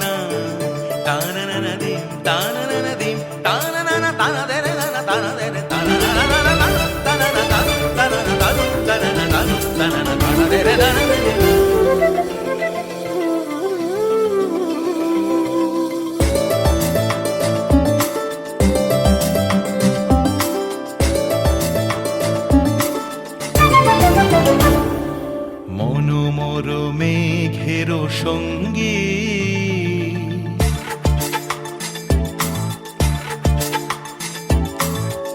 না তানা না না দিম তানা না না দিম তানা না না তানা দে রে না তানা দে রে তানা না না না তানা না তানা তানা না তানা না তানা না তানা দে রে না মনোমর মেঘের সঙ্গী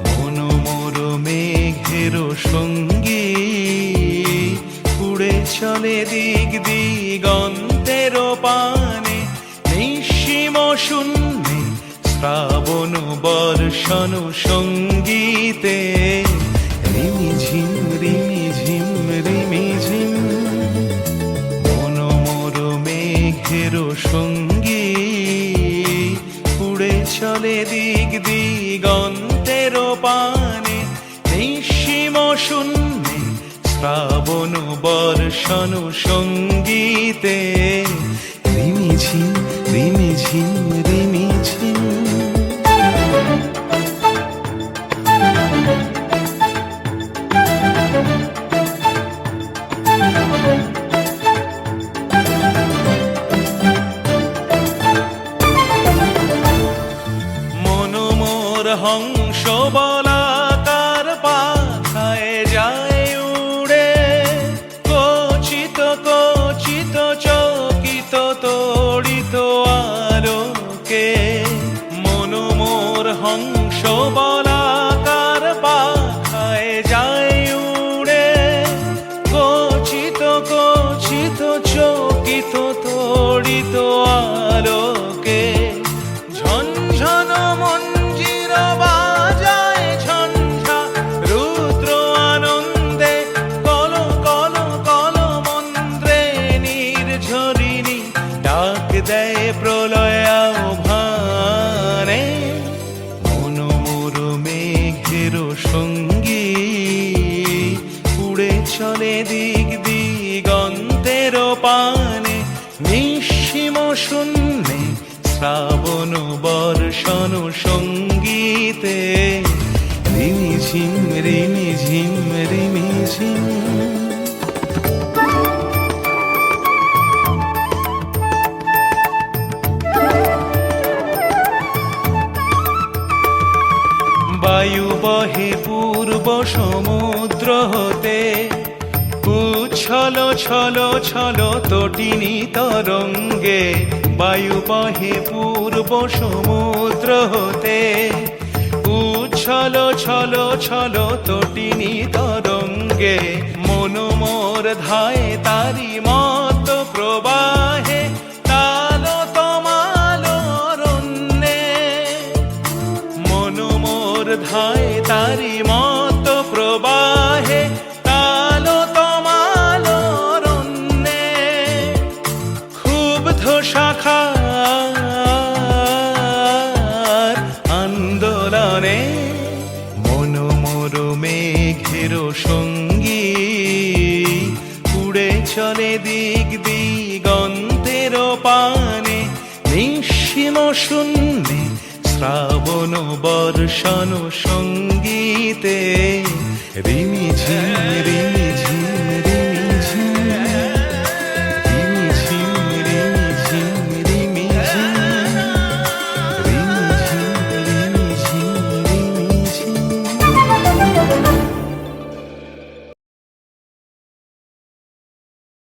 মনোমর মেঘের সঙ্গী উড়ে চলে দিক দিগন্তের পানে নিঃসীম শূন্যে শ্রাবণ বর্ষণ সঙ্গীতে রিমিঝিম রিমিঝিম রিমিঝিম মনোমর মেঘের সঙ্গী উড়ে চলে দিক দিগন্তের পানে নিঃসীম শূন্যে শ্রাবণ বর্ষণ সঙ্গীতে রিমিঝিম রিমিঝিম রিমিঝিম হংস বলাকার পাখায় যায় উড়ে কচিত কচিত চকিত তড়িত আলোকে মনোমোর হংস বলাকার পাখায় যায় উড়ে কচিত কচিত চকিত তড়িত আলোকে ঝনঝন মঞ্জির বাজায় ঝঞ্ঝা রুদ্র আনন্দে কল কল কল মন্ত্রে নির্ঝরিণী ডাক দেয় প্রলয় আহ্বানে মনোমর মেঘের সঙ্গী উড়ে চলে দিক দিগন্তের পানে নিঃসীম শূন্যে শ্রাবণ বর্ষণ সঙ্গীতে রিমিঝিম রিমিঝিম রিমিঝিম বায়ু বহে পূর্ব সমুদ্র হতে উচ্ছল ছল ছল তটিনী তরঙ্গে বায়ু বহে পূর্ব সমুদ্র হতে উচ্ছল ছল ছল তটিনী তরঙ্গে মনোমর ধায় তারি মত প্রবাহে তাল তমাল অরণ্যে মনোমর ধায় তারি মত প্রবাহে তাল তমাল অরণ্যে ক্ষুব্ধ শাখার আন্দোলনে মনোমর মেঘের সঙ্গী উড়ে চলে দিক দিগন্তের পানে নিঃসীম শূন্যে শ্রাবণ বর্ষণ সঙ্গীতে রিমি